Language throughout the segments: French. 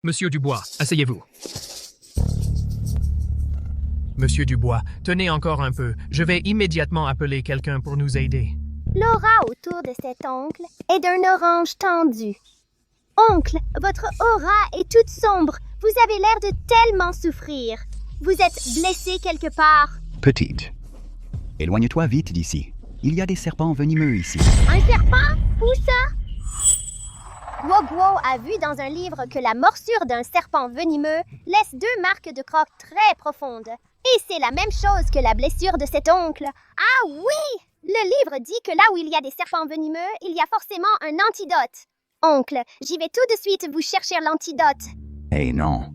Monsieur Dubois, asseyez-vous. Monsieur Dubois, tenez encore un peu. Je vais immédiatement appeler quelqu'un pour nous aider. L'aura autour de cet oncle est d'un orange tendu. Oncle, votre aura est toute sombre. Vous avez l'air de tellement souffrir. Vous êtes blessé quelque part. Petite, éloigne-toi vite d'ici. Il y a des serpents venimeux ici. Un serpent? Où ça? Guoguo a vu dans un livre que la morsure d'un serpent venimeux laisse 2 marques de crocs très profondes. Et c'est la même chose que la blessure de cet oncle. Ah oui! Le livre dit que là où il y a des serpents venimeux, il y a forcément un antidote. Oncle, j'y vais tout de suite vous chercher l'antidote. Eh non.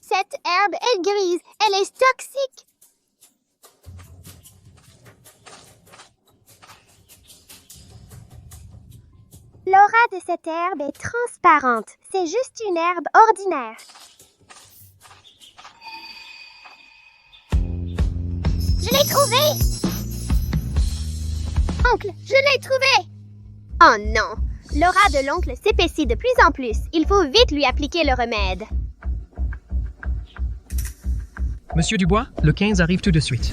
Cette herbe est grise, elle est toxique. L'aura de cette herbe est transparente. C'est juste une herbe ordinaire. Je l'ai trouvé! Oncle, je l'ai trouvé! Oh non! L'aura de l'oncle s'épaissit de plus en plus. Il faut vite lui appliquer le remède. Monsieur Dubois, le 15 arrive tout de suite.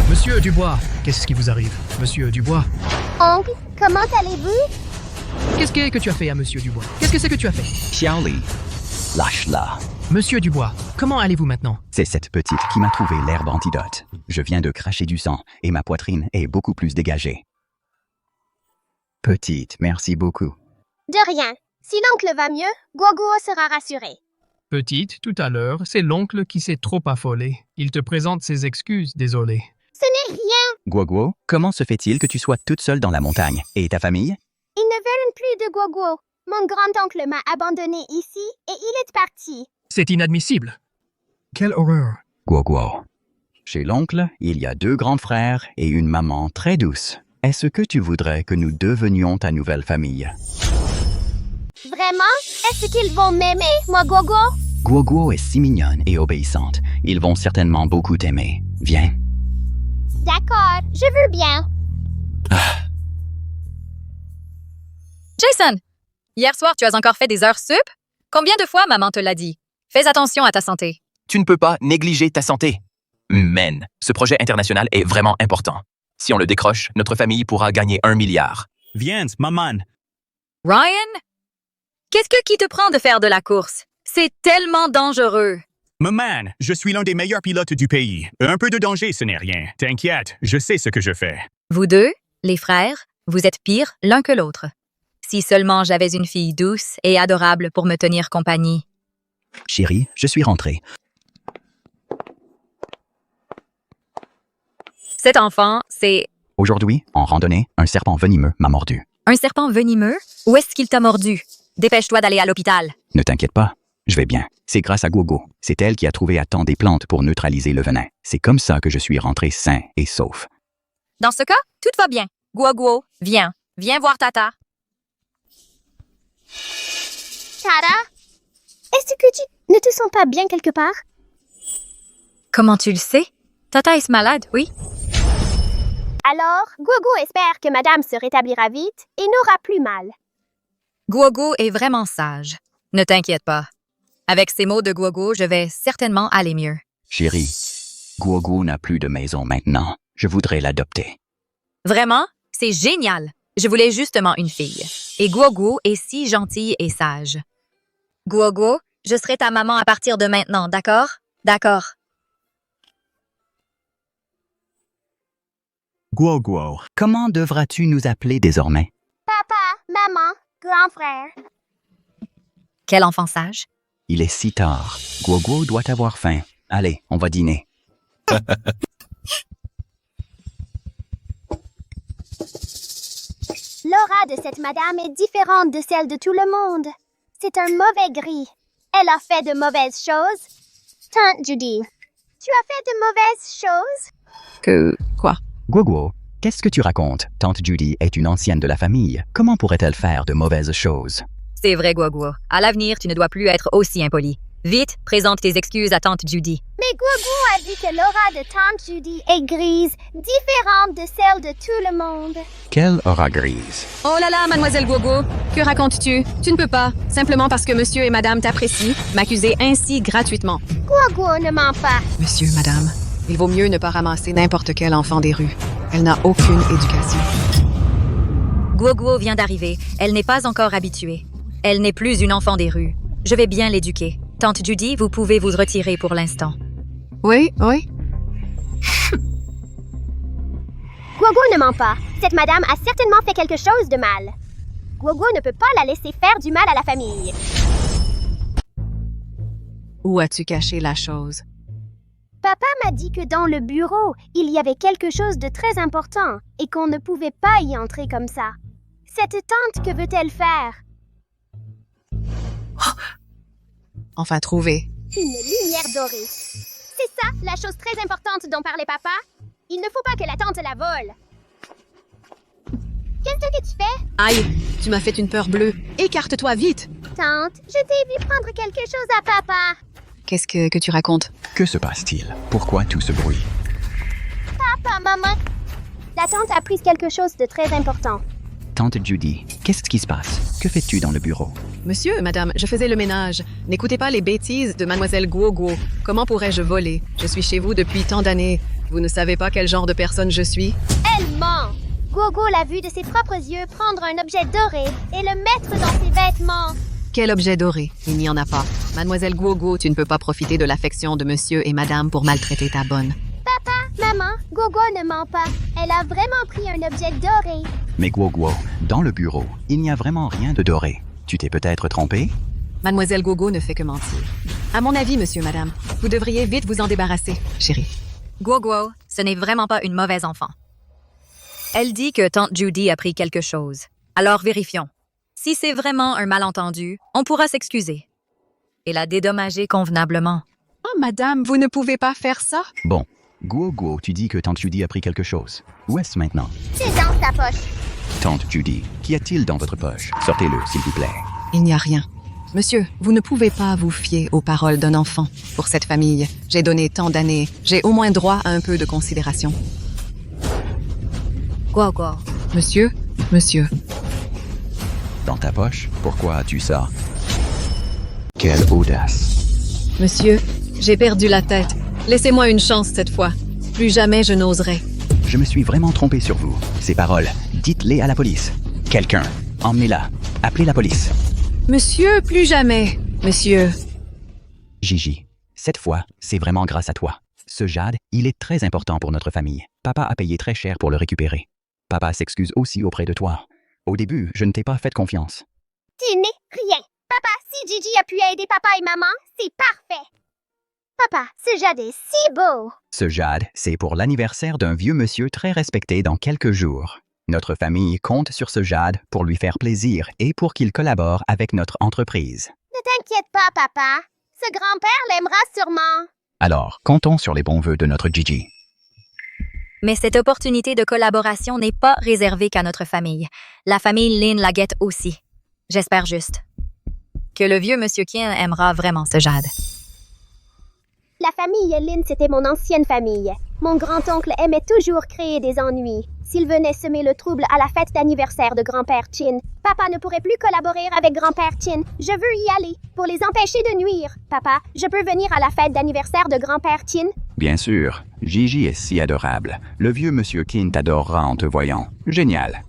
Monsieur Dubois, qu'est-ce qui vous arrive? Monsieur Dubois, Oncle, comment allez-vous? qu'est-ce que tu as fait à Monsieur Dubois? Qu'est-ce que c'est que tu as fait? Xiaoli, lâche-la. Monsieur Dubois, comment allez-vous maintenant? C'est cette petite qui m'a trouvé l'herbe antidote. Je viens de cracher du sang et ma poitrine est beaucoup plus dégagée. Petite, merci beaucoup. De rien. Si l'oncle va mieux, Guoguo sera rassuré. Petite, tout à l'heure, c'est l'oncle qui s'est trop affolé. Il te présente ses excuses, désolé. Ce n'est rien. Guoguo, comment se fait-il que tu sois toute seule dans la montagne? Et ta famille? Ils ne veulent plus de Guoguo. Mon grand-oncle m'a abandonné ici et il est parti. C'est inadmissible. Quelle horreur. Guoguo. Chez l'oncle, il y a 2 grands frères et une maman très douce. Est-ce que tu voudrais que nous devenions ta nouvelle famille? Vraiment? Est-ce qu'ils vont m'aimer, moi, Guoguo? Guoguo est si mignonne et obéissante. Ils vont certainement beaucoup t'aimer. Viens. D'accord, je veux bien. Jason, hier soir, tu as encore fait des heures sup? Combien de fois maman te l'a dit? Fais attention à ta santé. Tu ne peux pas négliger ta santé. Men, ce projet international est vraiment important. Si on le décroche, notre famille pourra gagner 1 milliard. Viens, maman. Ryan? Qu'est-ce qui te prend de faire de la course? C'est tellement dangereux. Maman, je suis l'un des meilleurs pilotes du pays. Un peu de danger, ce n'est rien. T'inquiète, je sais ce que je fais. Vous deux, les frères, vous êtes pires l'un que l'autre. Si seulement j'avais une fille douce et adorable pour me tenir compagnie. Chérie, je suis rentré. Cet enfant, c'est Aujourd'hui, en randonnée, un serpent venimeux m'a mordu. un serpent venimeux? Où est-ce qu'il t'a mordu? Dépêche-toi d'aller à l'hôpital. Ne t'inquiète pas, je vais bien. C'est grâce à Guoguo. C'est elle qui a trouvé à temps des plantes pour neutraliser le venin. C'est comme ça que je suis rentré sain et sauf. Dans ce cas, tout va bien. Guoguo, viens. Viens voir Tata. Tara, est-ce que tu ne te sens pas bien quelque part? Comment tu le sais? Tata est malade, oui? Alors, Guoguo espère que madame se rétablira vite et n'aura plus mal. Guoguo est vraiment sage. Ne t'inquiète pas. Avec ces mots de Guoguo, je vais certainement aller mieux. Chérie, Guoguo n'a plus de maison maintenant. Je voudrais l'adopter. Vraiment? C'est génial. Je voulais justement une fille. Et Guoguo est si gentille et sage. Guoguo, je serai ta maman à partir de maintenant, d'accord? D'accord. Guoguo. Comment devras-tu nous appeler désormais? Papa, maman, grand frère. Quel enfant sage. Il est si tard. Guoguo doit avoir faim. Allez, on va dîner. L'aura de cette madame est différente de celle de tout le monde. C'est un mauvais gris. Elle a fait de mauvaises choses. Tante Judy, tu as fait de mauvaises choses? Quoi? Guoguo, qu'est-ce que tu racontes? Tante Judy est une ancienne de la famille. Comment pourrait-elle faire de mauvaises choses? C'est vrai, Guoguo. À l'avenir, tu ne dois plus être aussi impoli. Vite, présente tes excuses à tante Judy. Mais Guoguo a dit que l'aura de Tante Judy est grise, différente de celle de tout le monde. Quelle aura grise? Oh là là, mademoiselle Guoguo, que racontes-tu? Tu ne peux pas, simplement parce que monsieur et madame t'apprécient, m'accuser ainsi gratuitement. Guoguo ne ment pas. Monsieur, madame, il vaut mieux ne pas ramasser n'importe quel enfant des rues. Elle n'a aucune éducation. Guoguo vient d'arriver. Elle n'est pas encore habituée. Elle n'est plus une enfant des rues. Je vais bien l'éduquer. Tante Judy, vous pouvez vous retirer pour l'instant. Oui. Guoguo ne ment pas. Cette madame a certainement fait quelque chose de mal. Guoguo ne peut pas la laisser faire du mal à la famille. Où as-tu caché la chose? Papa m'a dit que dans le bureau, il y avait quelque chose de très important et qu'on ne pouvait pas y entrer comme ça. Cette tante, que veut-elle faire? Enfin trouvé. Une lumière dorée. C'est ça, la chose très importante dont parlait papa? Il ne faut pas que la tante la vole. Qu'est-ce que tu fais? Aïe, tu m'as fait une peur bleue. Écarte-toi vite. Tante, je t'ai vu prendre quelque chose à papa. Qu'est-ce que tu racontes? Que se passe-t-il? Pourquoi tout ce bruit? Papa, maman. La tante a pris quelque chose de très important. Tante Judy, qu'est-ce qui se passe? Que fais-tu dans le bureau? Monsieur, madame, je faisais le ménage. N'écoutez pas les bêtises de mademoiselle Guoguo. Comment pourrais-je voler? Je suis chez vous depuis tant d'années. Vous ne savez pas quel genre de personne je suis? Elle ment. Guoguo l'a vu de ses propres yeux prendre un objet doré et le mettre dans ses vêtements. Quel objet doré? Il n'y en a pas. Mademoiselle Guoguo, tu ne peux pas profiter de l'affection de monsieur et madame pour maltraiter ta bonne. Papa, maman, Guoguo ne ment pas. Elle a vraiment pris un objet doré. Mais Guoguo, dans le bureau, il n'y a vraiment rien de doré. Tu t'es peut-être trompé? Mademoiselle Guoguo ne fait que mentir. À mon avis, monsieur, madame, vous devriez vite vous en débarrasser, chérie. Guoguo, ce n'est vraiment pas une mauvaise enfant. Elle dit que tante Judy a pris quelque chose. Alors vérifions. Si c'est vraiment un malentendu, on pourra s'excuser et la dédommager convenablement. Oh, madame, vous ne pouvez pas faire ça? Bon, Guoguo, tu dis que Tante Judy a pris quelque chose. Où est-ce maintenant? C'est dans sa poche. Tante Judy, qu'y a-t-il dans votre poche? Sortez-le, s'il vous plaît. Il n'y a rien. Monsieur, vous ne pouvez pas vous fier aux paroles d'un enfant. Pour cette famille, j'ai donné tant d'années. J'ai au moins droit à un peu de considération. Guoguo, Monsieur? Dans ta poche? Pourquoi as-tu ça? Quelle audace! Monsieur, j'ai perdu la tête. Laissez-moi une chance cette fois. Plus jamais je n'oserai. Je me suis vraiment trompé sur vous. Ces paroles, dites-les à la police. Quelqu'un, emmenez-la. Appelez la police. Monsieur, plus jamais. Monsieur. Gigi, cette fois, c'est vraiment grâce à toi. Ce jade, il est très important pour notre famille. Papa a payé très cher pour le récupérer. Papa s'excuse aussi auprès de toi. Au début, je ne t'ai pas fait confiance. Tu n'es rien. Papa, si Gigi a pu aider papa et maman, c'est parfait. Papa, ce jade est si beau. Ce jade, c'est pour l'anniversaire d'un vieux monsieur très respecté dans quelques jours. Notre famille compte sur ce jade pour lui faire plaisir et pour qu'il collabore avec notre entreprise. Ne t'inquiète pas, papa. Ce grand-père l'aimera sûrement. Alors, comptons sur les bons vœux de notre Gigi. mais cette opportunité de collaboration n'est pas réservée qu'à notre famille. La famille Lin la guette aussi. J'espère juste que le vieux Monsieur Kien aimera vraiment ce jade. La famille Lin, c'était mon ancienne famille. Mon grand-oncle aimait toujours créer des ennuis. S'il venait semer le trouble à la fête d'anniversaire de grand-père Chin, papa ne pourrait plus collaborer avec grand-père Chin. Je veux y aller, pour les empêcher de nuire. Papa, je peux venir à la fête d'anniversaire de grand-père Chin? Bien sûr. Gigi est si adorable. Le vieux Monsieur Kin t'adorera en te voyant. Génial.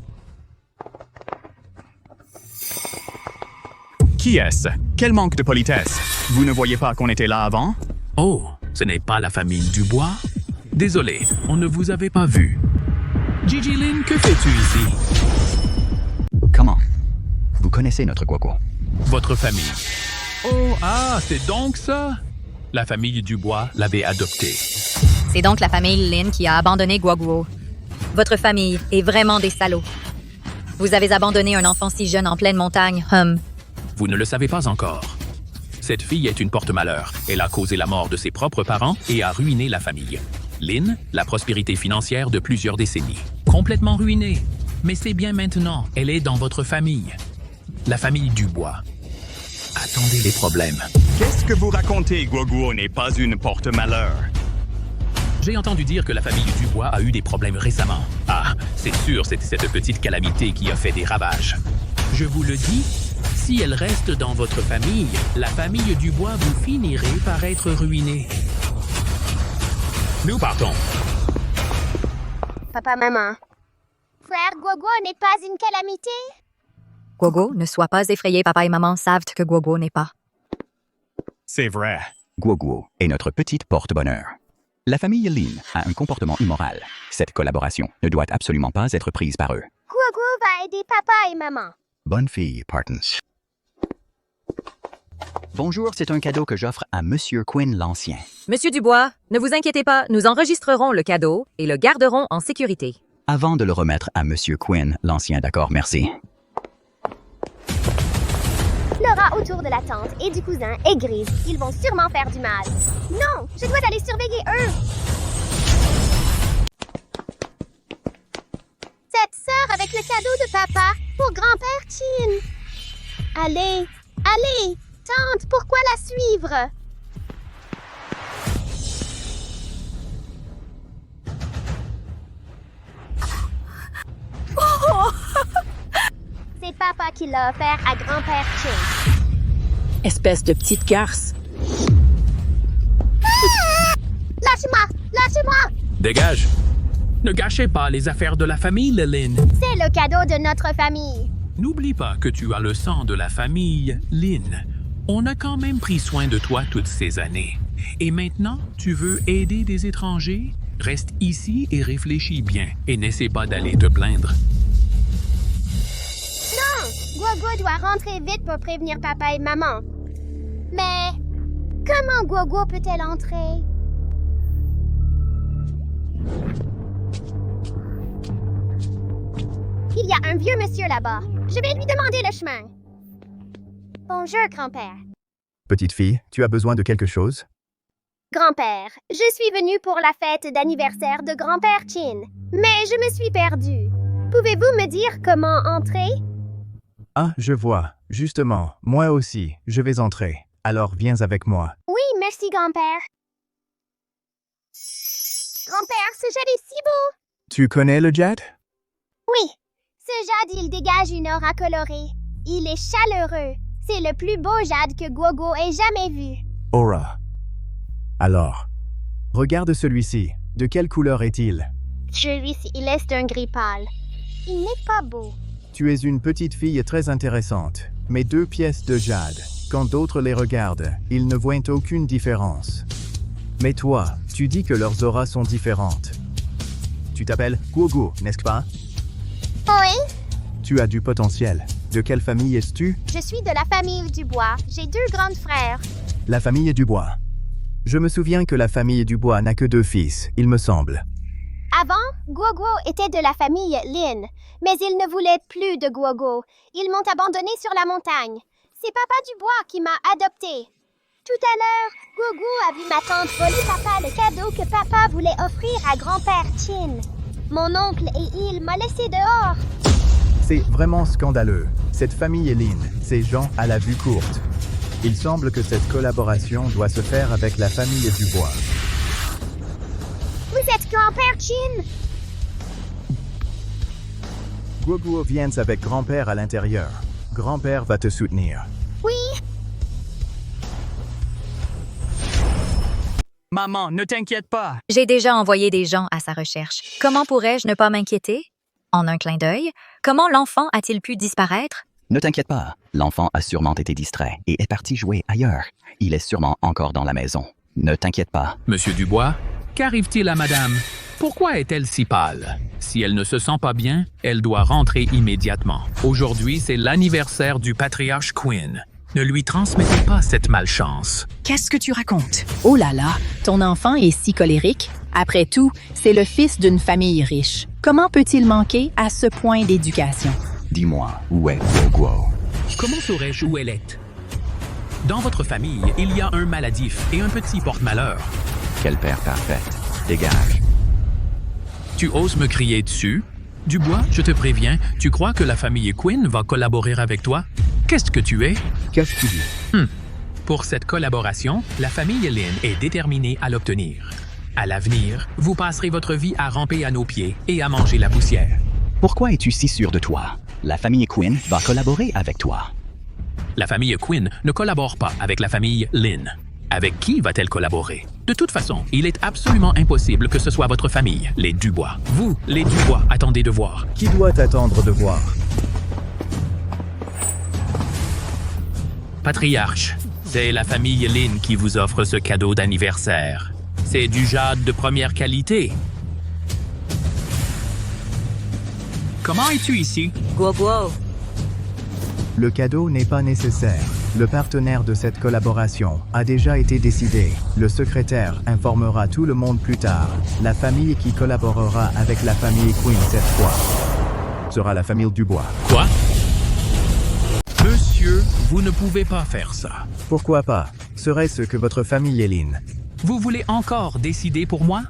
Qui est-ce? Quel manque de politesse! Vous ne voyez pas qu'on était là avant? Oh, ce n'est pas la famille Dubois? Désolé, on ne vous avait pas vu. Gigi Lin, que fais-tu ici? Comment? Vous connaissez notre Guoguo? Votre famille. Oh, c'est donc ça? La famille Dubois l'avait adopté. C'est donc la famille Lin qui a abandonné Guoguo. Votre famille est vraiment des salauds. Vous avez abandonné un enfant si jeune en pleine montagne, Vous ne le savez pas encore. Cette fille est une porte-malheur. Elle a causé la mort de ses propres parents et a ruiné la famille. Lin, la prospérité financière de plusieurs décennies. Complètement ruinée. Mais c'est bien maintenant. Elle est dans votre famille. La famille Dubois. J'attendais les problèmes. Qu'est-ce que vous racontez, Guoguo n'est pas une porte-malheur. J'ai entendu dire que la famille Dubois a eu des problèmes récemment. Ah, c'est sûr, c'était cette petite calamité qui a fait des ravages. Je vous le dis, si elle reste dans votre famille, la famille Dubois vous finirez par être ruinée. Nous partons. Papa, maman. Frère Guoguo n'est pas une calamité? Guoguo, ne sois pas effrayé, papa et maman savent que Guoguo n'est pas. C'est vrai. Guoguo est notre petite porte-bonheur. La famille Lin a un comportement immoral. Cette collaboration ne doit absolument pas être prise par eux. Guoguo va aider papa et maman. Bonne fille, Partons. Bonjour, c'est un cadeau que j'offre à Monsieur Quinn l'Ancien. Monsieur Dubois, ne vous inquiétez pas, nous enregistrerons le cadeau et le garderons en sécurité. Avant de le remettre à Monsieur Quinn l'Ancien, d'accord, merci. Laura autour de la tante et du cousin est grise. Ils vont sûrement faire du mal. Non, je dois aller surveiller eux. Cette sœur avec le cadeau de papa pour grand-père Chin. Allez, allez, tante, pourquoi la suivre? C'est papa qui l'a offert à grand-père Chin. Espèce de petite garce. Lâchez-moi! Lâchez-moi! Dégage. Ne gâchez pas les affaires de la famille, Lynn. C'est le cadeau de notre famille. N'oublie pas que tu as le sang de la famille Lynn. On a quand même pris soin de toi toutes ces années. Et maintenant, tu veux aider des étrangers? Reste ici et réfléchis bien. Et n'essaie pas d'aller te plaindre. Non! Guoguo doit rentrer vite pour prévenir papa et maman. Mais comment Guoguo peut-elle entrer? Il y a un vieux monsieur là-bas. Je vais lui demander le chemin. Bonjour, grand-père. Petite fille, tu as besoin de quelque chose? Grand-père, je suis venue pour la fête d'anniversaire de grand-père Chin, mais je me suis perdue. Pouvez-vous me dire comment entrer? Ah, je vois. Justement, moi aussi, je vais entrer. Alors viens avec moi. Oui, merci, grand-père. Grand-père, ce jade est si beau! Tu connais le jade? Oui, ce jade, il dégage une aura colorée. Il est chaleureux. C'est le plus beau jade que Guoguo ait jamais vu. Aura. Alors, regarde celui-ci. De quelle couleur est-il? Celui-ci, il est d'un gris pâle. Il n'est pas beau. Tu es une petite fille très intéressante, mais 2 pièces de jade. Quand d'autres les regardent, ils ne voient aucune différence. Mais toi, tu dis que leurs auras sont différentes. Tu t'appelles Guoguo, n'est-ce pas? Oui, Tu as du potentiel. De quelle famille es-tu? je suis de la famille Dubois. J'ai 2 grands frères. La famille Dubois. Je me souviens que la famille Dubois n'a que 2 fils, il me semble. Avant, Guoguo était de la famille Lin, mais ils ne voulaient plus de Guoguo. Ils m'ont abandonné sur la montagne. C'est papa Dubois qui m'a adopté. Tout à l'heure, Guoguo a vu ma tante voler papa le cadeau que papa voulait offrir à grand-père Chin. Mon oncle et il m'ont laissé dehors. C'est vraiment scandaleux. Cette famille est Lin, ces gens à la vue courte. Il semble que cette collaboration doit se faire avec la famille Dubois. Vous êtes grand-père Chin? Guoguo vient avec grand-père à l'intérieur. Grand-père va te soutenir. Oui. Maman, ne t'inquiète pas. J'ai déjà envoyé des gens à sa recherche. Comment pourrais-je ne pas m'inquiéter? En un clin d'œil, comment l'enfant a-t-il pu disparaître? Ne t'inquiète pas, l'enfant a sûrement été distrait et est parti jouer ailleurs. Il est sûrement encore dans la maison. Ne t'inquiète pas. Monsieur Dubois, qu'arrive-t-il à madame? Pourquoi est-elle si pâle? Si elle ne se sent pas bien, elle doit rentrer immédiatement. Aujourd'hui, c'est l'anniversaire du patriarche Quinn. Ne lui transmettez pas cette malchance. Qu'est-ce que tu racontes? Oh là là, ton enfant est si colérique. Après tout, c'est le fils d'une famille riche. Comment peut-il manquer à ce point d'éducation? Dis-moi, où est Guoguo? Comment saurais-je où elle est? Dans votre famille, il y a un maladif et un petit porte-malheur. Quel père parfait. Dégage. Tu oses me crier dessus? Dubois, je te préviens, tu crois que la famille Quinn va collaborer avec toi? Qu'est-ce que tu es? Qu'est-ce que tu dis? Pour cette collaboration, la famille Lin est déterminée à l'obtenir. À l'avenir, vous passerez votre vie à ramper à nos pieds et à manger la poussière. Pourquoi es-tu si sûr de toi? La famille Quinn va collaborer avec toi. La famille Quinn ne collabore pas avec la famille Lin. Avec qui va-t-elle collaborer? De toute façon, il est absolument impossible que ce soit votre famille, les Dubois. Vous, les Dubois, attendez de voir. Qui doit attendre de voir? Patriarche, c'est la famille Lin qui vous offre ce cadeau d'anniversaire. C'est du jade de première qualité. Comment es-tu ici? Guo. Le cadeau n'est pas nécessaire. Le partenaire de cette collaboration a déjà été décidé. Le secrétaire informera tout le monde plus tard. La famille qui collaborera avec la famille Quinn cette fois sera la famille Dubois. Quoi? Monsieur, vous ne pouvez pas faire ça. Pourquoi pas? Serait-ce que votre famille est Lin? Vous voulez encore décider pour moi?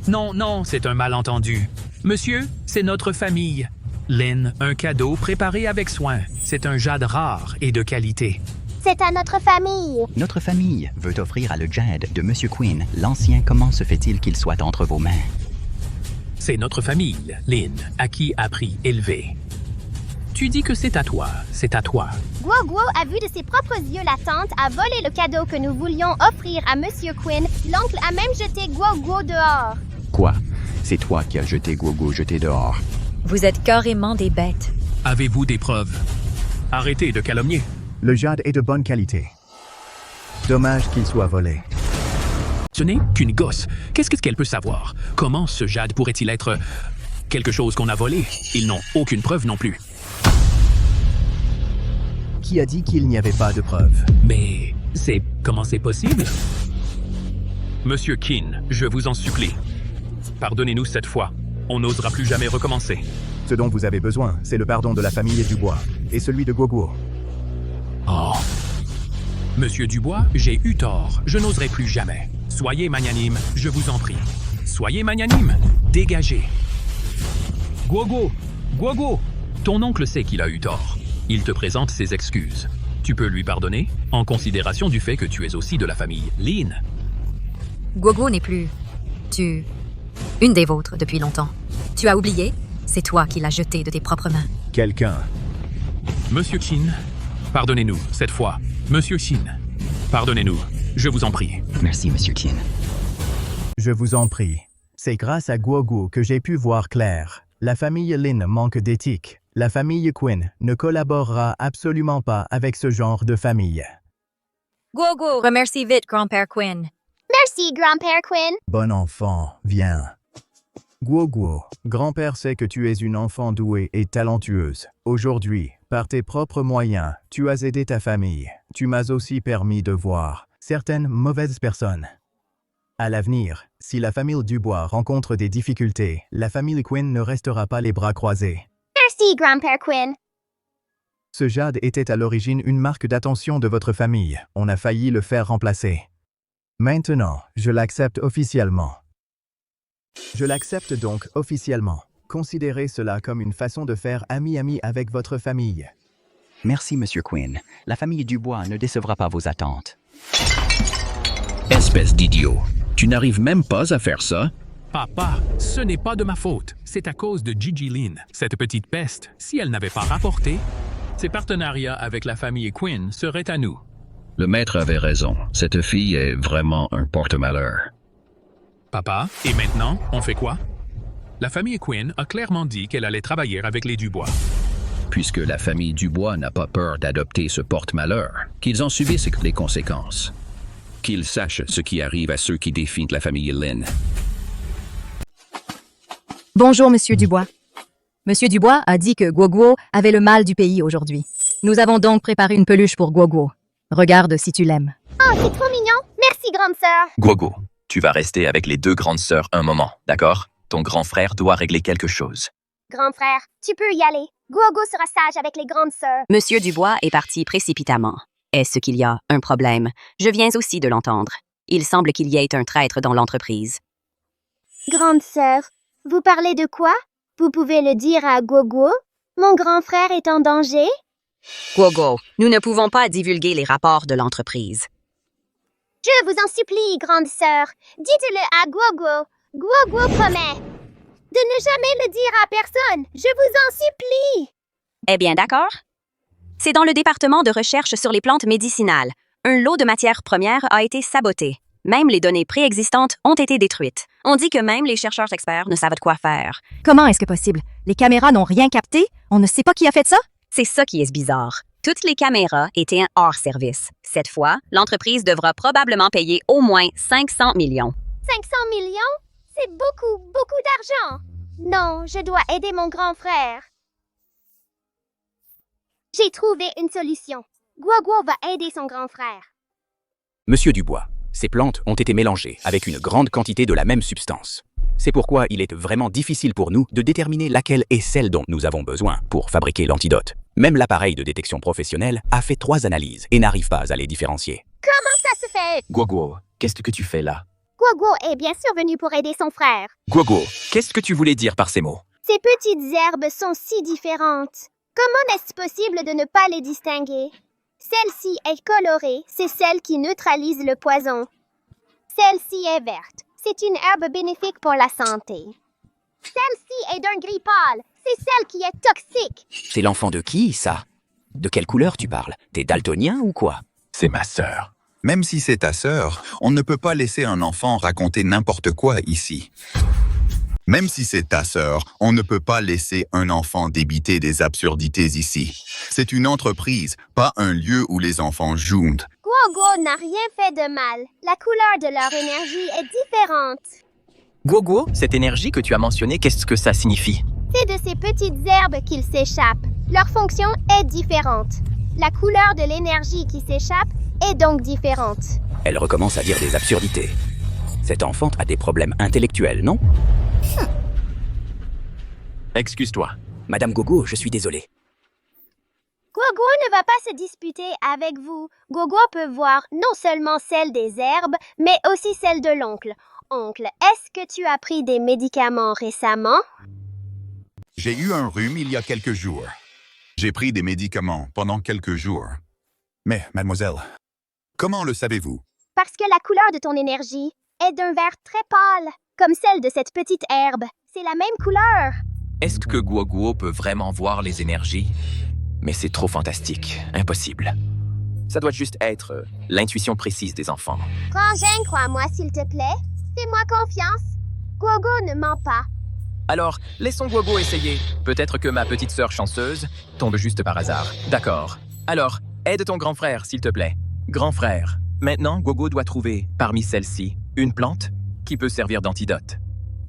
Non, c'est un malentendu. Monsieur, c'est notre famille. Lin, un cadeau préparé avec soin. C'est un jade rare et de qualité. C'est à notre famille. Notre famille veut offrir à le jade de Monsieur Quinn l'ancien. Comment se fait-il qu'il soit entre vos mains? C'est notre famille, Lin, à qui a prix élevé. Tu dis que c'est à toi. Guo a vu de ses propres yeux la tante a volé le cadeau que nous voulions offrir à Monsieur Quinn. L'oncle a même jeté Guo dehors. Quoi? C'est toi qui as jeté Guo jeté dehors. Vous êtes carrément des bêtes. Avez-vous des preuves? Arrêtez de calomnier. Le jade est de bonne qualité. Dommage qu'il soit volé. Ce n'est qu'une gosse. Qu'est-ce qu'elle peut savoir? Comment ce jade pourrait-il être quelque chose qu'on a volé? Ils n'ont aucune preuve non plus. Qui a dit qu'il n'y avait pas de preuves? Mais comment c'est possible? Monsieur Quinn, je vous en supplie. Pardonnez-nous cette fois. On n'osera plus jamais recommencer. Ce dont vous avez besoin, c'est le pardon de la famille Dubois et celui de Guo. Oh. Monsieur Dubois, j'ai eu tort. Je n'oserai plus jamais. Soyez magnanime, je vous en prie. Soyez magnanime. Dégagez. Guo. Ton oncle sait qu'il a eu tort. Il te présente ses excuses. Tu peux lui pardonner, en considération du fait que tu es aussi de la famille Lin. Guo n'est plus... une des vôtres depuis longtemps. Tu as oublié? C'est toi qui l'as jeté de tes propres mains. Quelqu'un. Monsieur Qin, pardonnez-nous, cette fois. Monsieur Qin, pardonnez-nous, je vous en prie. Merci, Monsieur Qin. Je vous en prie. C'est grâce à Guo que j'ai pu voir clair. La famille Lin manque d'éthique. La famille Quinn ne collaborera absolument pas avec ce genre de famille. Guo, remercie vite, grand-père Quinn. Merci, grand-père Quinn. Bon enfant, viens. Guo, grand-père sait que tu es une enfant douée et talentueuse. Aujourd'hui, par tes propres moyens, tu as aidé ta famille. Tu m'as aussi permis de voir certaines mauvaises personnes. À l'avenir, si la famille Dubois rencontre des difficultés, la famille Quinn ne restera pas les bras croisés. Merci, grand-père Quinn. Ce jade était à l'origine une marque d'attention de votre famille. On a failli le faire remplacer. Maintenant, je l'accepte officiellement. Je l'accepte donc officiellement. Considérez cela comme une façon de faire ami-ami avec votre famille. Merci, Monsieur Quinn. La famille Dubois ne décevra pas vos attentes. Espèce d'idiot. Tu n'arrives même pas à faire ça? Papa, ce n'est pas de ma faute. C'est à cause de Gigi Lin, cette petite peste. Si elle n'avait pas rapporté, ses partenariats avec la famille Quinn seraient à nous. Le maître avait raison. Cette fille est vraiment un porte-malheur. Papa, et maintenant, on fait quoi? La famille Quinn a clairement dit qu'elle allait travailler avec les Dubois. Puisque la famille Dubois n'a pas peur d'adopter ce porte-malheur, qu'ils en subissent les conséquences. Qu'ils sachent ce qui arrive à ceux qui défient la famille Lin. Bonjour, Monsieur Dubois. Monsieur Dubois a dit que Guo avait le mal du pays aujourd'hui. Nous avons donc préparé une peluche pour Guo. Regarde si tu l'aimes. Oh, c'est trop mignon. Merci, grande sœur. Guo, tu vas rester avec les deux grandes sœurs un moment, d'accord? Ton grand frère doit régler quelque chose. Grand frère, tu peux y aller. Guo sera sage avec les grandes sœurs. Monsieur Dubois est parti précipitamment. Est-ce qu'il y a un problème? Je viens aussi de l'entendre. Il semble qu'il y ait un traître dans l'entreprise. Grande sœur, vous parlez de quoi? Vous pouvez le dire à Guo? Mon grand frère est en danger? Guoguo, nous ne pouvons pas divulguer les rapports de l'entreprise. Je vous en supplie, grande sœur, dites-le à Guoguo. Guoguo promet de ne jamais le dire à personne. Je vous en supplie. Eh bien, d'accord. C'est dans le département de recherche sur les plantes médicinales. Un lot de matières premières a été saboté. Même les données préexistantes ont été détruites. On dit que même les chercheurs experts ne savent quoi faire. Comment est-ce que possible? Les caméras n'ont rien capté? On ne sait pas qui a fait ça? C'est ça qui est bizarre. Toutes les caméras étaient hors service. Cette fois, l'entreprise devra probablement payer au moins 500 millions. 500 millions? C'est beaucoup, beaucoup d'argent. Non, je dois aider mon grand frère. J'ai trouvé une solution. Guoguo va aider son grand frère. Monsieur Dubois, ces plantes ont été mélangées avec une grande quantité de la même substance. C'est pourquoi il est vraiment difficile pour nous de déterminer laquelle est celle dont nous avons besoin pour fabriquer l'antidote. Même l'appareil de détection professionnelle a fait 3 analyses et n'arrive pas à les différencier. Comment ça se fait? Guoguo, qu'est-ce que tu fais là? Guoguo est bien sûr venu pour aider son frère. Guoguo, qu'est-ce que tu voulais dire par ces mots? Ces petites herbes sont si différentes. Comment est-ce possible de ne pas les distinguer? Celle-ci est colorée, c'est celle qui neutralise le poison. Celle-ci est verte, c'est une herbe bénéfique pour la santé. Celle-ci est d'un gris pâle, c'est celle qui est toxique. C'est l'enfant de qui, ça? De quelle couleur tu parles? T'es daltonien ou quoi? C'est ma sœur. Même si c'est ta sœur, on ne peut pas laisser un enfant raconter n'importe quoi ici. Même si c'est ta sœur, on ne peut pas laisser un enfant débiter des absurdités ici. C'est une entreprise, pas un lieu où les enfants jouent. Guoguo n'a rien fait de mal. La couleur de leur énergie est différente. Guoguo, cette énergie que tu as mentionnée, qu'est-ce que ça signifie? C'est de ces petites herbes qu'ils s'échappent. Leur fonction est différente. La couleur de l'énergie qui s'échappe est donc différente. Elle recommence à dire des absurdités. Cette enfant a des problèmes intellectuels, non? Excuse-toi. Madame Gogo, je suis désolé. Guoguo ne va pas se disputer avec vous. Guoguo peut voir non seulement celle des herbes, mais aussi celle de l'oncle. Oncle, est-ce que tu as pris des médicaments récemment? J'ai eu un rhume il y a quelques jours. J'ai pris des médicaments pendant quelques jours. Mais, mademoiselle, comment le savez-vous? Parce que la couleur de ton énergie est d'un vert très pâle, comme celle de cette petite herbe. C'est la même couleur. Est-ce que Guoguo peut vraiment voir les énergies? Mais c'est trop fantastique, impossible. Ça doit juste être l'intuition précise des enfants. Frangin, crois-moi s'il te plaît. Fais-moi confiance. Guoguo ne ment pas. Alors, laissons Guoguo essayer. Peut-être que ma petite sœur chanceuse tombe juste par hasard. D'accord. Alors, aide ton grand frère, s'il te plaît. Grand frère, maintenant Guoguo doit trouver, parmi celles-ci, une plante qui peut servir d'antidote.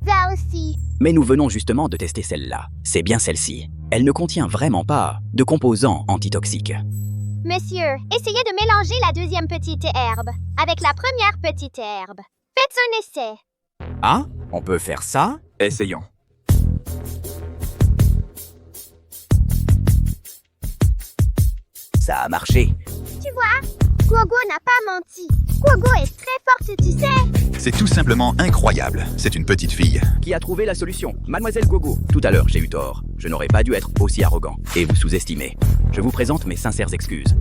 Ça aussi. Mais nous venons justement de tester celle-là. C'est bien celle-ci. Elle ne contient vraiment pas de composants antitoxiques. Monsieur, essayez de mélanger la deuxième petite herbe avec la première petite herbe. Faites un essai. Ah, on peut faire ça? Essayons. Ça a marché. Tu vois, Guoguo n'a pas menti. Guoguo est très forte, tu sais. C'est tout simplement incroyable. C'est une petite fille. Qui a trouvé la solution? Mademoiselle Gogo. Tout à l'heure, j'ai eu tort. Je n'aurais pas dû être aussi arrogant et vous sous-estimer. Je vous présente mes sincères excuses.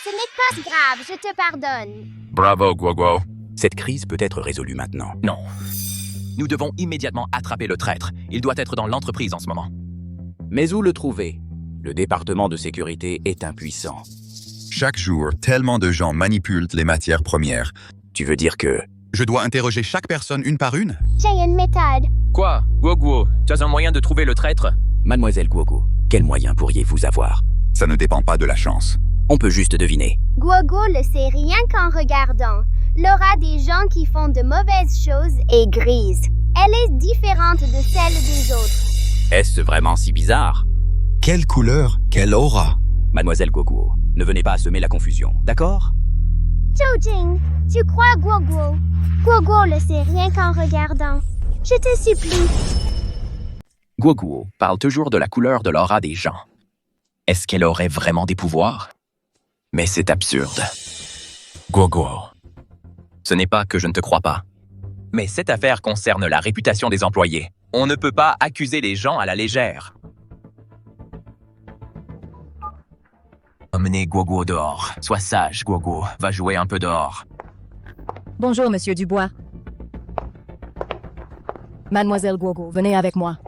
Ce n'est pas grave, je te pardonne. Bravo, Guoguo. Cette crise peut être résolue maintenant. Non. Nous devons immédiatement attraper le traître. Il doit être dans l'entreprise en ce moment. Mais où le trouver? Le département de sécurité est impuissant. Chaque jour, tellement de gens manipulent les matières premières. Tu veux dire que... Je dois interroger chaque personne une par une? J'ai une méthode. Quoi? Guoguo, tu as un moyen de trouver le traître? Mademoiselle Guogo, quel moyen pourriez-vous avoir? Ça ne dépend pas de la chance. On peut juste deviner. Guogo le sait rien qu'en regardant. L'aura des gens qui font de mauvaises choses est grise. Elle est différente de celle des autres. Est-ce vraiment si bizarre? Quelle couleur? Quelle aura? Mademoiselle Gogo, ne venez pas semer la confusion, d'accord? Zhou-Jing, tu crois Guoguo? Guoguo le sait rien qu'en regardant. Je te supplie. Guoguo parle toujours de la couleur de l'aura des gens. Est-ce qu'elle aurait vraiment des pouvoirs? Mais c'est absurde. Guoguo. Ce n'est pas que je ne te crois pas. Mais cette affaire concerne la réputation des employés. On ne peut pas accuser les gens à la légère. Emmenez Guoguo dehors. Sois sage, Guoguo. Va jouer un peu dehors. Bonjour, Monsieur Dubois. Mademoiselle Guoguo, venez avec moi.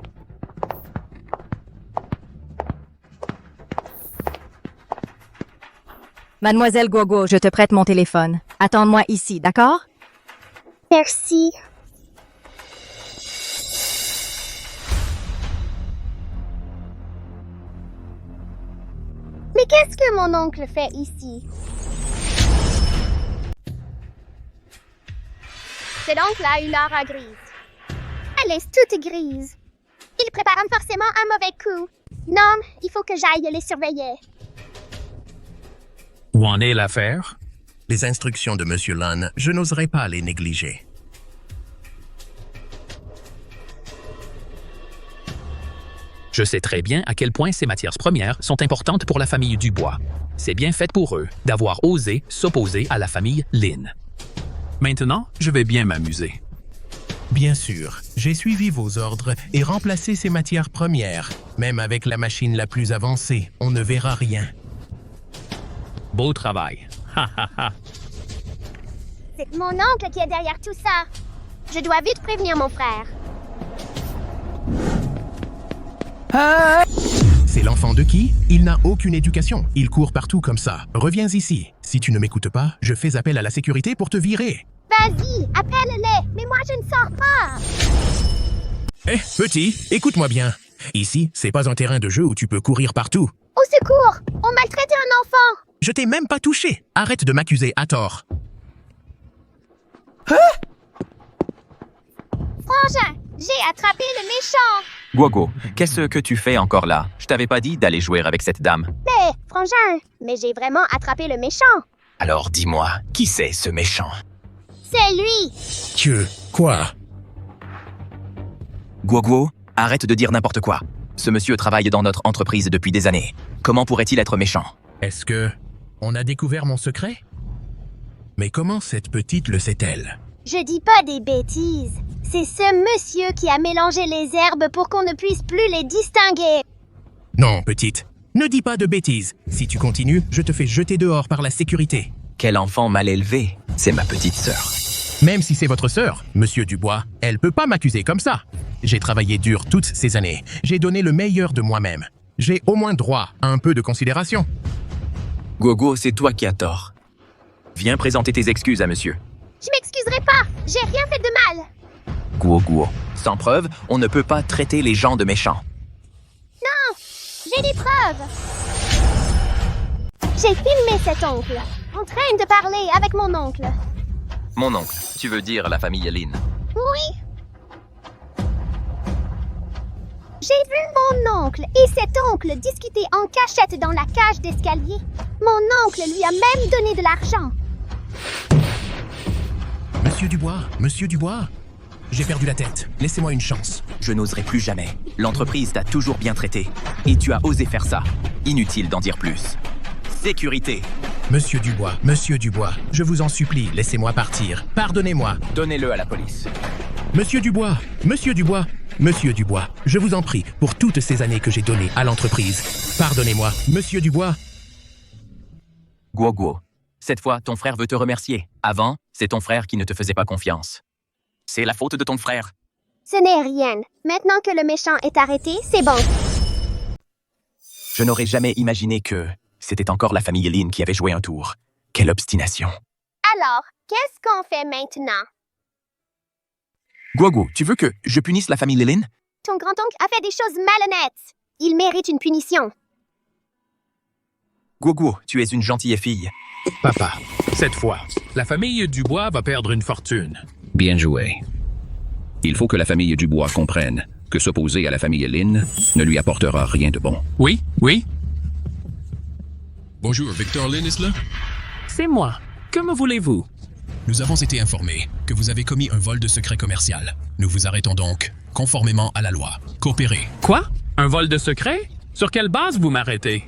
Mademoiselle Guoguo, je te prête mon téléphone. Attends-moi ici, d'accord? Merci. Mais qu'est-ce que mon oncle fait ici? Cet oncle a une aura grise. Elle est toute grise. Il prépare forcément un mauvais coup. Non, il faut que j'aille les surveiller. Où en est l'affaire? Les instructions de Monsieur Lunn, je n'oserais pas les négliger. Je sais très bien à quel point ces matières premières sont importantes pour la famille Dubois. C'est bien fait pour eux d'avoir osé s'opposer à la famille Lin. Maintenant, je vais bien m'amuser. Bien sûr, j'ai suivi vos ordres et remplacé ces matières premières. Même avec la machine la plus avancée, on ne verra rien. Beau travail. Ha ha ha. C'est mon oncle qui est derrière tout ça. Je dois vite prévenir mon frère. C'est l'enfant de qui? Il n'a aucune éducation. Il court partout comme ça. Reviens ici. Si tu ne m'écoutes pas, je fais appel à la sécurité pour te virer. Vas-y, appelle-les, mais moi je ne sors pas. Eh, petit, écoute-moi bien. Ici, c'est pas un terrain de jeu où tu peux courir partout. Au secours, on maltraitait un enfant. Je t'ai même pas touché. Arrête de m'accuser à tort. Frangin, j'ai attrapé le méchant. Guoguo, qu'est-ce que tu fais encore là? Je t'avais pas dit d'aller jouer avec cette dame. Mais, Frangin, mais j'ai vraiment attrapé le méchant. Alors dis-moi, qui c'est ce méchant? C'est lui. Dieu, quoi? Guoguo, arrête de dire n'importe quoi. Ce monsieur travaille dans notre entreprise depuis des années. Comment pourrait-il être méchant? Est-ce que on a découvert mon secret? Mais comment cette petite le sait-elle? Je dis pas des bêtises. C'est ce monsieur qui a mélangé les herbes pour qu'on ne puisse plus les distinguer. Non, petite, ne dis pas de bêtises. Si tu continues, je te fais jeter dehors par la sécurité. Quel enfant mal élevé. C'est ma petite sœur. Même si c'est votre sœur, Monsieur Dubois, elle peut pas m'accuser comme ça. J'ai travaillé dur toutes ces années. J'ai donné le meilleur de moi-même. J'ai au moins droit à un peu de considération. Guoguo, c'est toi qui as tort. Viens présenter tes excuses à monsieur. Je m'excuserai pas. J'ai rien fait de mal. Guoguo, sans preuve, on ne peut pas traiter les gens de méchants. Non, j'ai des preuves. J'ai filmé cet oncle, en train de parler avec mon oncle. Mon oncle, tu veux dire la famille Lin? Oui. J'ai vu mon oncle et cet oncle discuter en cachette dans la cage d'escalier. Mon oncle lui a même donné de l'argent. Monsieur Dubois, j'ai perdu la tête. Laissez-moi une chance. Je n'oserai plus jamais. L'entreprise t'a toujours bien traité. Et tu as osé faire ça. Inutile d'en dire plus. Sécurité. Monsieur Dubois, je vous en supplie, laissez-moi partir. Pardonnez-moi. Donnez-le à la police. Monsieur Dubois, je vous en prie, pour toutes ces années que j'ai données à l'entreprise. Pardonnez-moi, Monsieur Dubois. Guoguo, cette fois, ton frère veut te remercier. Avant, c'est ton frère qui ne te faisait pas confiance. C'est la faute de ton frère. Ce n'est rien. Maintenant que le méchant est arrêté, c'est bon. Je n'aurais jamais imaginé que c'était encore la famille Lin qui avait joué un tour. Quelle obstination. Alors, qu'est-ce qu'on fait maintenant? Guoguo, tu veux que je punisse la famille Lin? Ton grand-oncle a fait des choses malhonnêtes. Il mérite une punition. Guoguo, tu es une gentille fille. Papa, cette fois, la famille Dubois va perdre une fortune. Bien joué. Il faut que la famille Dubois comprenne que s'opposer à la famille Lin ne lui apportera rien de bon. Oui. Bonjour, Victor Lin est là? C'est moi. Que me voulez-vous? Nous avons été informés que vous avez commis un vol de secret commercial. Nous vous arrêtons donc, conformément à la loi. Coopérez. Quoi? Un vol de secret? Sur quelle base vous m'arrêtez?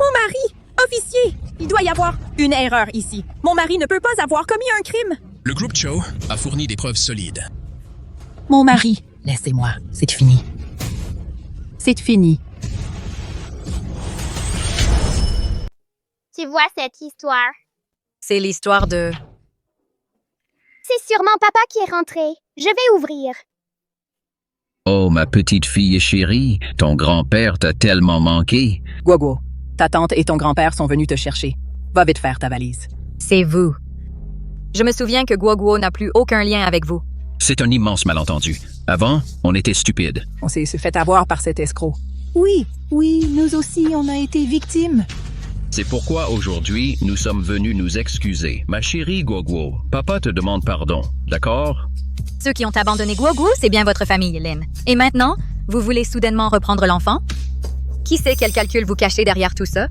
Mon mari! Officier! Il doit y avoir une erreur ici. Mon mari ne peut pas avoir commis un crime. Le groupe Cho a fourni des preuves solides. Mon mari, laissez-moi. C'est fini. C'est fini. Tu vois cette histoire? C'est l'histoire de... C'est sûrement papa qui est rentré. Je vais ouvrir. Oh, ma petite fille chérie, ton grand-père t'a tellement manqué. Guoguo, ta tante et ton grand-père sont venus te chercher. Va vite faire ta valise. C'est vous. Je me souviens que Guoguo n'a plus aucun lien avec vous. C'est un immense malentendu. Avant, on était stupides. On s'est fait avoir par cet escroc. Oui, nous aussi, on a été victimes. C'est pourquoi aujourd'hui, nous sommes venus nous excuser. Ma chérie Guoguo, papa te demande pardon, d'accord? Ceux qui ont abandonné Guoguo, c'est bien votre famille, Lin. Et maintenant, vous voulez soudainement reprendre l'enfant? Qui sait quel calcul vous cachez derrière tout ça?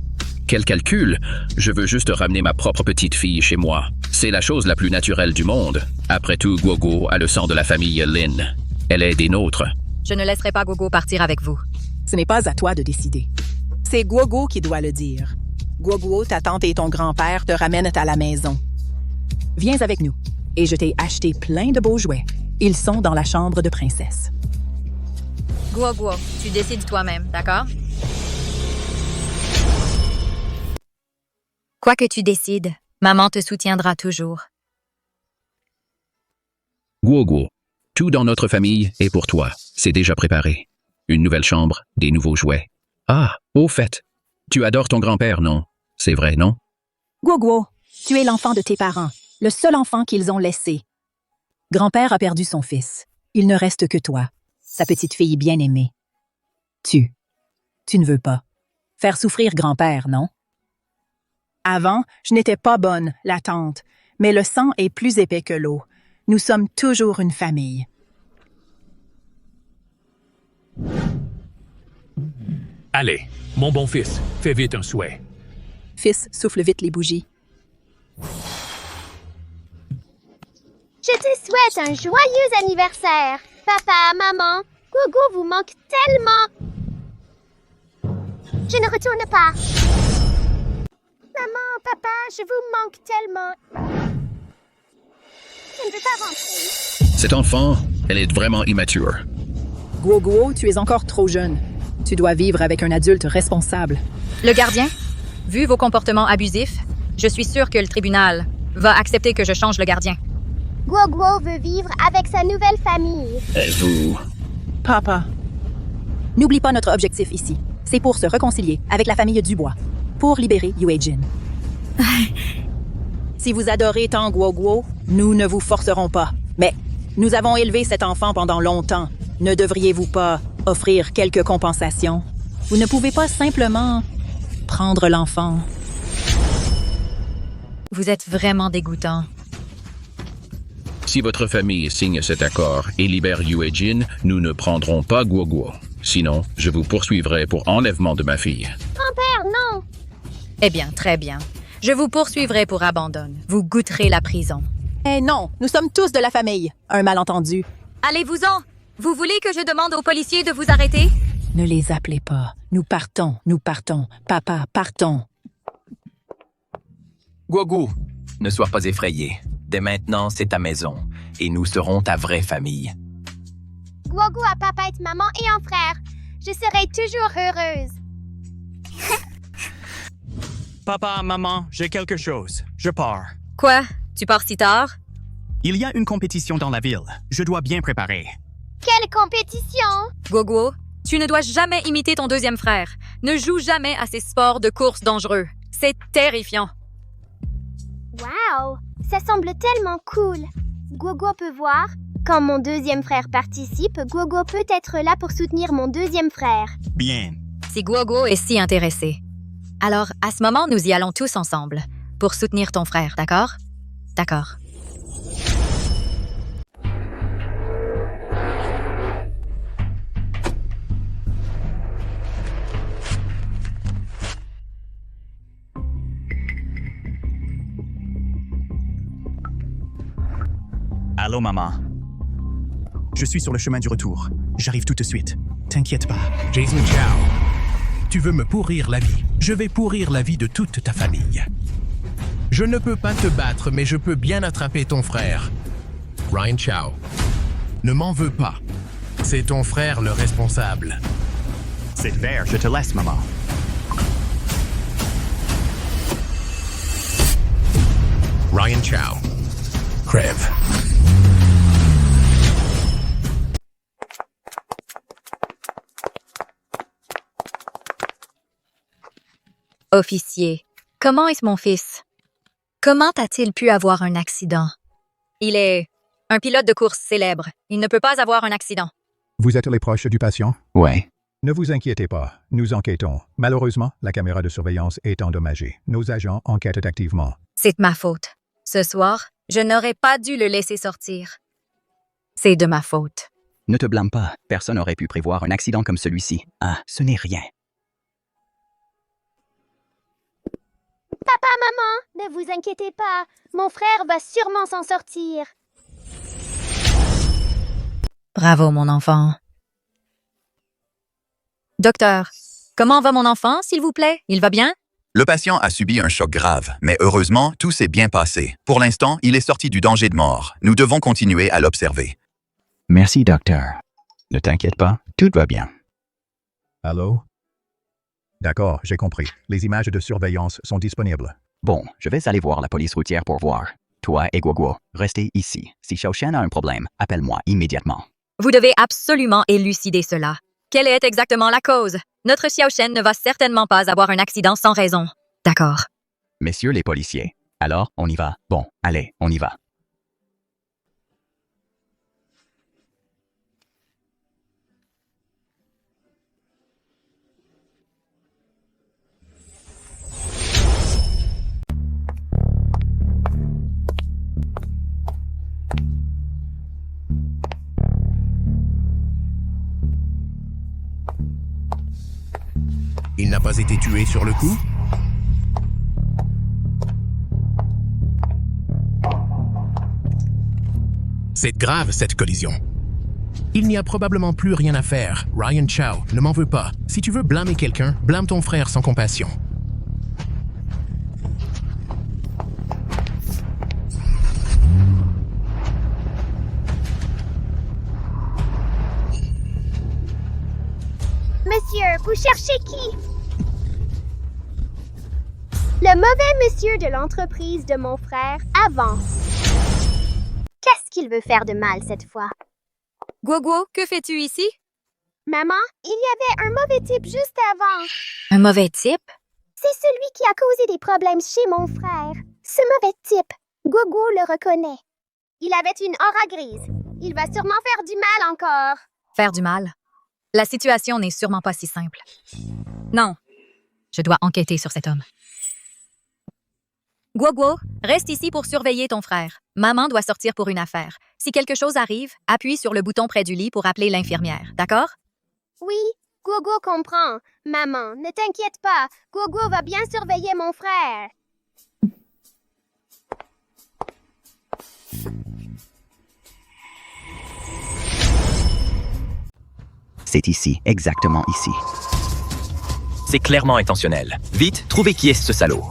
Quel calcul? Je veux juste ramener ma propre petite fille chez moi. C'est la chose la plus naturelle du monde. Après tout, Guoguo a le sang de la famille Lin. Elle est des nôtres. Je ne laisserai pas Guoguo partir avec vous. Ce n'est pas à toi de décider. C'est Guoguo qui doit le dire. Guoguo, ta tante et ton grand-père te ramènent à la maison. Viens avec nous. Et je t'ai acheté plein de beaux jouets. Ils sont dans la chambre de princesse. Guoguo, tu décides toi-même, d'accord? Quoi que tu décides, maman te soutiendra toujours. Guoguo, tout dans notre famille est pour toi. C'est déjà préparé. Une nouvelle chambre, des nouveaux jouets. Ah, au fait, tu adores ton grand-père, non? C'est vrai, non? Guoguo, tu es l'enfant de tes parents, le seul enfant qu'ils ont laissé. Grand-père a perdu son fils. Il ne reste que toi, sa petite fille bien-aimée. Tu ne veux pas faire souffrir grand-père, non? Avant, je n'étais pas bonne, la tante, mais le sang est plus épais que l'eau. Nous sommes toujours une famille. Allez, mon bon fils, fais vite un souhait. Fils, souffle vite les bougies. Je te souhaite un joyeux anniversaire. Papa, maman, Guoguo vous manque tellement. Je ne retourne pas. Maman, papa, je vous manque tellement. Je ne veux pas rentrer. Cet enfant, elle est vraiment immature. Guoguo, tu es encore trop jeune. Tu dois vivre avec un adulte responsable. Le gardien, vu vos comportements abusifs, je suis sûre que le tribunal va accepter que je change le gardien. Guoguo veut vivre avec sa nouvelle famille. Et vous? Papa. N'oublie pas notre objectif ici. C'est pour se réconcilier avec la famille Dubois. Pour libérer Yuejin. Si vous adorez tant Guoguo, nous ne vous forcerons pas. Mais nous avons élevé cet enfant pendant longtemps. Ne devriez-vous pas offrir quelques compensations? Vous ne pouvez pas simplement prendre l'enfant. Vous êtes vraiment dégoûtant. Si votre famille signe cet accord et libère Yuejin, nous ne prendrons pas Guoguo. Sinon, je vous poursuivrai pour enlèvement de ma fille. Grand-père, non! Eh bien, très bien. Je vous poursuivrai pour abandon. Vous goûterez la prison. Eh non, nous sommes tous de la famille. Un malentendu. Allez-vous-en! Vous voulez que je demande aux policiers de vous arrêter? Ne les appelez pas. Nous partons. Papa, partons. Guoguo, ne sois pas effrayé. Dès maintenant, c'est ta maison, et nous serons ta vraie famille. Guoguo a papa et maman et un frère. Je serai toujours heureuse. Papa, maman, j'ai quelque chose. Je pars. Quoi? Tu pars si tard? Il y a une compétition dans la ville. Je dois bien préparer. Quelle compétition? Guoguo, tu ne dois jamais imiter ton deuxième frère. Ne joue jamais à ces sports de course dangereux. C'est terrifiant. Wow! Ça semble tellement cool. Guoguo peut voir. Quand mon deuxième frère participe, Guoguo peut être là pour soutenir mon deuxième frère. Bien. Si Guoguo est si intéressé. Alors, à ce moment, nous y allons tous ensemble. Pour soutenir ton frère, d'accord? D'accord. Allô, maman. Je suis sur le chemin du retour. J'arrive tout de suite. T'inquiète pas. Jason Chow, tu veux me pourrir la vie. Je vais pourrir la vie de toute ta famille. Je ne peux pas te battre, mais je peux bien attraper ton frère. Ryan Chow, ne m'en veux pas. C'est ton frère le responsable. C'est vert, je te laisse, maman. Ryan Chow. Crève. Officier, comment est mon fils? Comment a-t-il pu avoir un accident? Il est un pilote de course célèbre. Il ne peut pas avoir un accident. Vous êtes les proches du patient? Ouais. Ne vous inquiétez pas, nous enquêtons. Malheureusement, la caméra de surveillance est endommagée. Nos agents enquêtent activement. C'est de ma faute. Ce soir, je n'aurais pas dû le laisser sortir. C'est de ma faute. Ne te blâme pas. Personne n'aurait pu prévoir un accident comme celui-ci. Ah, ce n'est rien. Papa, maman, ne vous inquiétez pas. Mon frère va sûrement s'en sortir. Bravo, mon enfant. Docteur, comment va mon enfant, s'il vous plaît? Il va bien? Le patient a subi un choc grave, mais heureusement, tout s'est bien passé. Pour l'instant, il est sorti du danger de mort. Nous devons continuer à l'observer. Merci, docteur. Ne t'inquiète pas, tout va bien. Allô? D'accord, j'ai compris. Les images de surveillance sont disponibles. Bon, je vais aller voir la police routière pour voir. Toi et Guoguo, restez ici. Si Xiaoshen a un problème, appelle-moi immédiatement. Vous devez absolument élucider cela. Quelle est exactement la cause? Notre Xiaoshen ne va certainement pas avoir un accident sans raison. D'accord. Messieurs les policiers, alors on y va. Bon, allez, on y va. Il n'a pas été tué sur le coup? C'est grave, cette collision. Il n'y a probablement plus rien à faire. Ryan Chow, ne m'en veux pas. Si tu veux blâmer quelqu'un, blâme ton frère sans compassion. Monsieur, vous cherchez qui? Le mauvais monsieur de l'entreprise de mon frère avance. Qu'est-ce qu'il veut faire de mal cette fois? Guoguo, que fais-tu ici? Maman, il y avait un mauvais type juste avant. Un mauvais type? C'est celui qui a causé des problèmes chez mon frère. Ce mauvais type, Guoguo le reconnaît. Il avait une aura grise. Il va sûrement faire du mal encore. Faire du mal? La situation n'est sûrement pas si simple. Non, je dois enquêter sur cet homme. Guoguo, reste ici pour surveiller ton frère. Maman doit sortir pour une affaire. Si quelque chose arrive, appuie sur le bouton près du lit pour appeler l'infirmière, d'accord? Oui, Guoguo comprend. Maman, ne t'inquiète pas. Guoguo va bien surveiller mon frère. C'est ici, exactement ici. C'est clairement intentionnel. Vite, trouvez qui est ce salaud.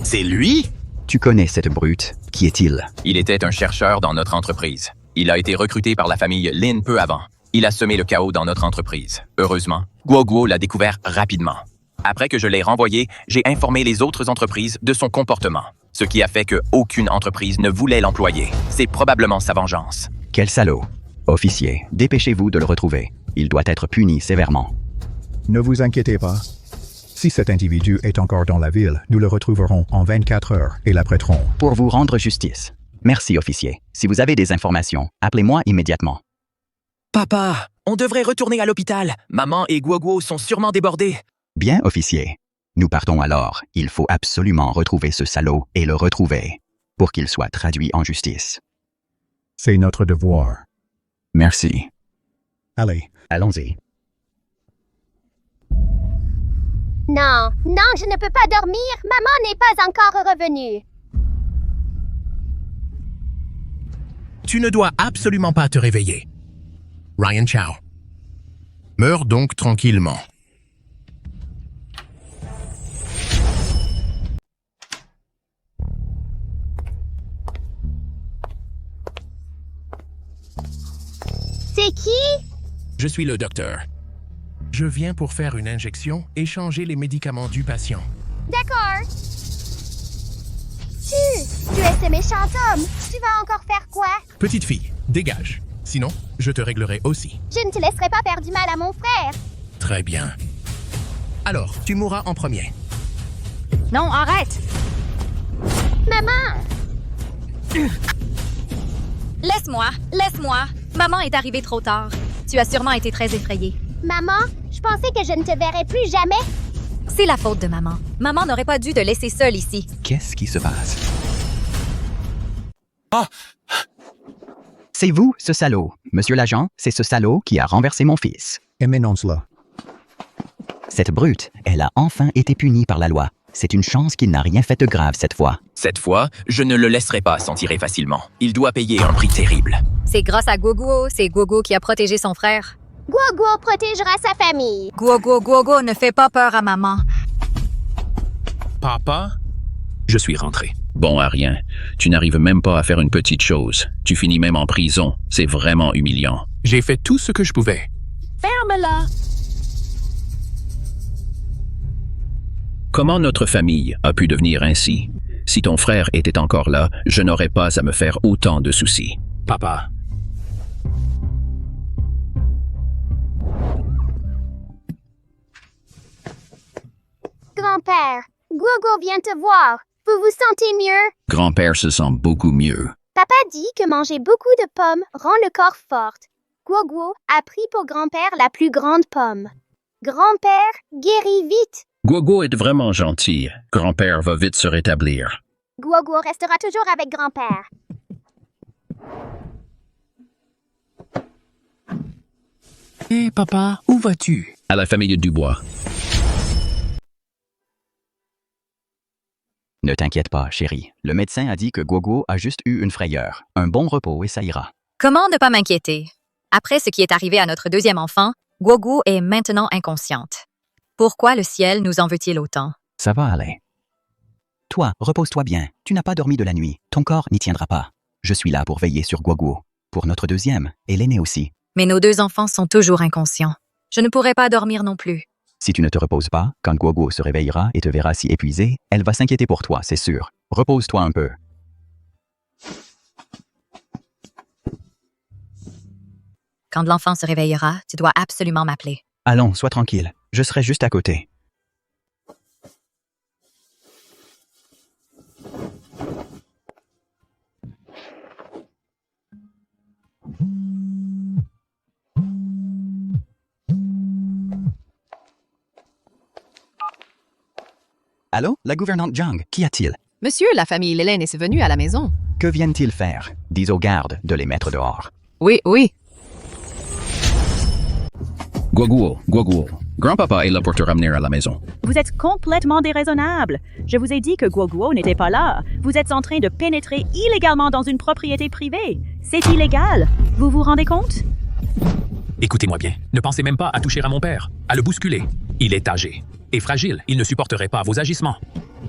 C'est lui? Tu connais cette brute. Qui est-il? Il était un chercheur dans notre entreprise. Il a été recruté par la famille Lin peu avant. Il a semé le chaos dans notre entreprise. Heureusement, Guoguo l'a découvert rapidement. Après que je l'ai renvoyé, j'ai informé les autres entreprises de son comportement, ce qui a fait qu'aucune entreprise ne voulait l'employer. C'est probablement sa vengeance. Quel salaud. Officier, dépêchez-vous de le retrouver. Il doit être puni sévèrement. Ne vous inquiétez pas. Si cet individu est encore dans la ville, nous le retrouverons en 24 heures et l'apprêterons. Pour vous rendre justice. Merci, officier. Si vous avez des informations, appelez-moi immédiatement. Papa, on devrait retourner à l'hôpital. Maman et Guoguo sont sûrement débordés. Bien, officier. Nous partons alors. Il faut absolument retrouver ce salaud et le retrouver pour qu'il soit traduit en justice. C'est notre devoir. Merci. Allez. Allons-y. Non, non, je ne peux pas dormir. Maman n'est pas encore revenue. Tu ne dois absolument pas te réveiller. Ryan Chow. Meurs donc tranquillement. C'est qui? Je suis le docteur. Je viens pour faire une injection et changer les médicaments du patient. D'accord. Tu es ce méchant homme. Tu vas encore faire quoi? Petite fille, dégage. Sinon, je te réglerai aussi. Je ne te laisserai pas faire du mal à mon frère. Très bien. Alors, tu mourras en premier. Non, arrête! Maman! Laisse-moi. Maman est arrivée trop tard. Tu as sûrement été très effrayée. Maman, je pensais que je ne te verrais plus jamais. C'est la faute de maman. Maman n'aurait pas dû te laisser seule ici. Qu'est-ce qui se passe? C'est vous, ce salaud. Monsieur l'agent, c'est ce salaud qui a renversé mon fils. Éminence-le. Cette brute, elle a enfin été punie par la loi. C'est une chance qu'il n'a rien fait de grave cette fois. Cette fois, je ne le laisserai pas s'en tirer facilement. Il doit payer un prix terrible. C'est grâce à Guoguo, c'est Guoguo qui a protégé son frère. Guoguo protégera sa famille. Guoguo ne fait pas peur à maman. Papa, je suis rentré. Bon à rien. Tu n'arrives même pas à faire une petite chose. Tu finis même en prison. C'est vraiment humiliant. J'ai fait tout ce que je pouvais. Ferme-la! Comment notre famille a pu devenir ainsi? Si ton frère était encore là, je n'aurais pas à me faire autant de soucis. Papa, Grand-père, Guoguo vient te voir. Vous vous sentez mieux? Grand-père se sent beaucoup mieux. Papa dit que manger beaucoup de pommes rend le corps fort. Guoguo a pris pour grand-père la plus grande pomme. Grand-père guérit vite. Guoguo est vraiment gentil. Grand-père va vite se rétablir. Guoguo restera toujours avec grand-père. hé papa, où vas-tu? À la famille Dubois. Ne t'inquiète pas, chérie. Le médecin a dit que Guoguo a juste eu une frayeur. Un bon repos et ça ira. Comment ne pas m'inquiéter? Après ce qui est arrivé à notre deuxième enfant, Guoguo est maintenant inconsciente. Pourquoi le ciel nous en veut-il autant? Ça va aller. Toi, repose-toi bien. Tu n'as pas dormi de la nuit. Ton corps n'y tiendra pas. Je suis là pour veiller sur Guoguo. Pour notre deuxième, et l'aîné aussi. Mais nos deux enfants sont toujours inconscients. Je ne pourrai pas dormir non plus. Si tu ne te reposes pas, quand Guoguo se réveillera et te verra si épuisé, elle va s'inquiéter pour toi, c'est sûr. Repose-toi un peu. Quand l'enfant se réveillera, tu dois absolument m'appeler. Allons, sois tranquille. Je serai juste à côté. Allô, la gouvernante Zhang, qu'y a-t-il? Monsieur, la famille Hélène est venue à la maison. Que viennent-ils faire? Dis aux gardes de les mettre dehors. Oui. Guoguo. Grand-papa est là pour te ramener à la maison. Vous êtes complètement déraisonnable. Je vous ai dit que Guoguo n'était pas là. Vous êtes en train de pénétrer illégalement dans une propriété privée. C'est illégal. Vous vous rendez compte? Écoutez-moi bien. Ne pensez même pas à toucher à mon père, à le bousculer. Il est âgé et fragile. Il ne supporterait pas vos agissements.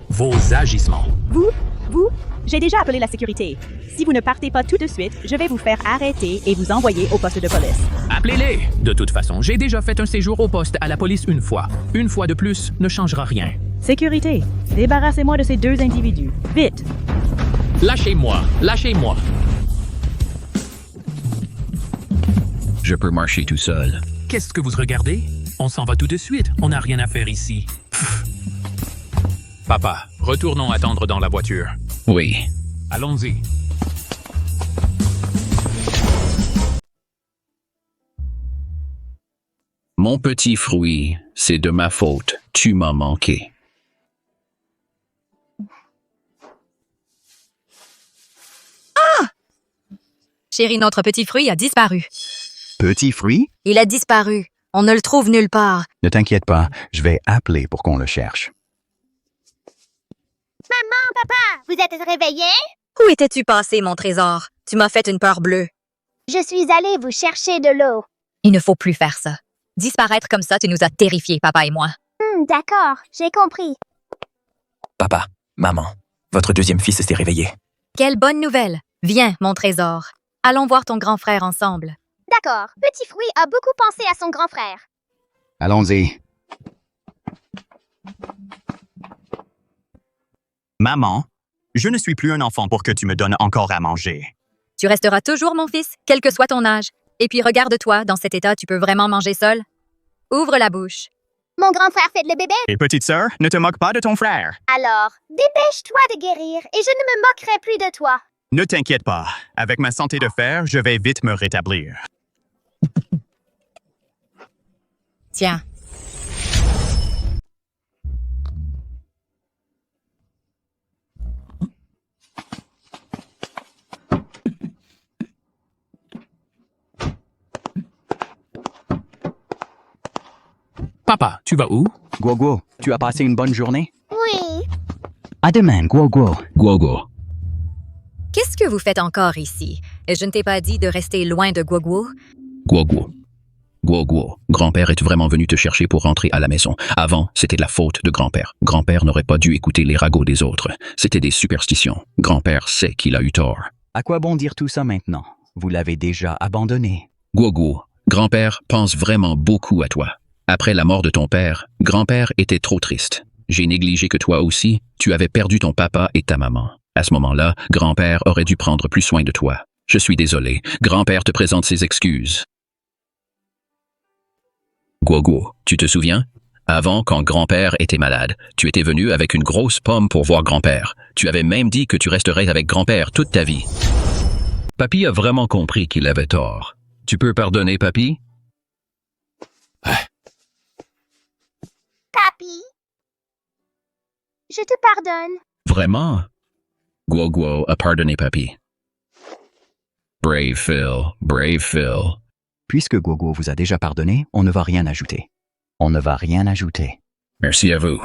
Vos agissements. Vous, j'ai déjà appelé la sécurité. Si vous ne partez pas tout de suite, je vais vous faire arrêter et vous envoyer au poste de police. Appelez-les! De toute façon, j'ai déjà fait un séjour au poste à la police une fois. Une fois de plus ne changera rien. Sécurité, débarrassez-moi de ces deux individus. Vite! Lâchez-moi! Je peux marcher tout seul. Qu'est-ce que vous regardez? On s'en va tout de suite. On n'a rien à faire ici. Pff. Papa, retournons attendre dans la voiture. Oui. Allons-y. Mon petit fruit, c'est de ma faute. Tu m'as manqué. Chérie, notre petit fruit a disparu. Petit fruit? Il a disparu. On ne le trouve nulle part. Ne t'inquiète pas, je vais appeler pour qu'on le cherche. Maman, papa, vous êtes réveillés? Où étais-tu passé, mon trésor? Tu m'as fait une peur bleue. Je suis allée vous chercher de l'eau. Il ne faut plus faire ça. Disparaître comme ça, tu nous as terrifiés, papa et moi. D'accord, j'ai compris. Papa, maman, votre deuxième fils s'est réveillé. Quelle bonne nouvelle. Viens, mon trésor. Allons voir ton grand frère ensemble. D'accord, Petit Fruit a beaucoup pensé à son grand frère. Allons-y. Maman, Je ne suis plus un enfant pour que tu me donnes encore à manger. Tu resteras toujours mon fils, quel que soit ton âge. Et puis regarde-toi, dans cet état, tu peux vraiment manger seul? Ouvre la bouche. Mon grand frère fait le bébé. Et petite sœur, ne te moque pas de ton frère. Alors, dépêche-toi de guérir et je ne me moquerai plus de toi. Ne t'inquiète pas. Avec ma santé de fer, je vais vite me rétablir. Tiens. Papa, tu vas où? Guoguo, tu as passé une bonne journée? Oui. À demain, Guoguo. Guoguo. Qu'est-ce que vous faites encore ici? Et je ne t'ai pas dit de rester loin de Guoguo? Guoguo. Guoguo. Grand-père est vraiment venu te chercher pour rentrer à la maison. Avant, c'était de la faute de grand-père. Grand-père n'aurait pas dû écouter les ragots des autres. C'était des superstitions. Grand-père sait qu'il a eu tort. À quoi bon dire tout ça maintenant? Vous l'avez déjà abandonné. Guoguo. Grand-père pense vraiment beaucoup à toi. Après la mort de ton père, grand-père était trop triste. J'ai négligé que toi aussi, tu avais perdu ton papa et ta maman. À ce moment-là, grand-père aurait dû prendre plus soin de toi. Je suis désolé. Grand-père te présente ses excuses. Guoguo, tu te souviens? Avant, quand grand-père était malade, tu étais venu avec une grosse pomme pour voir grand-père. Tu avais même dit que tu resterais avec grand-père toute ta vie. Papy a vraiment compris qu'il avait tort. Tu peux pardonner, Papy? Papi, je te pardonne. Vraiment? Guoguo a pardonné Papy. Brave Phil, brave Phil. Puisque Guoguo vous a déjà pardonné, on ne va rien ajouter. On ne va rien ajouter. Merci à vous.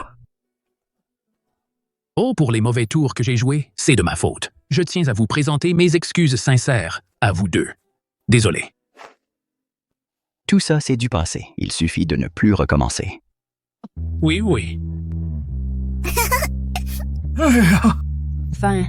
Oh, pour les mauvais tours que j'ai joués, c'est de ma faute. Je tiens à vous présenter mes excuses sincères, à vous deux. Désolé. Tout ça, c'est du passé. Il suffit de ne plus recommencer. Oui, oui. Fin.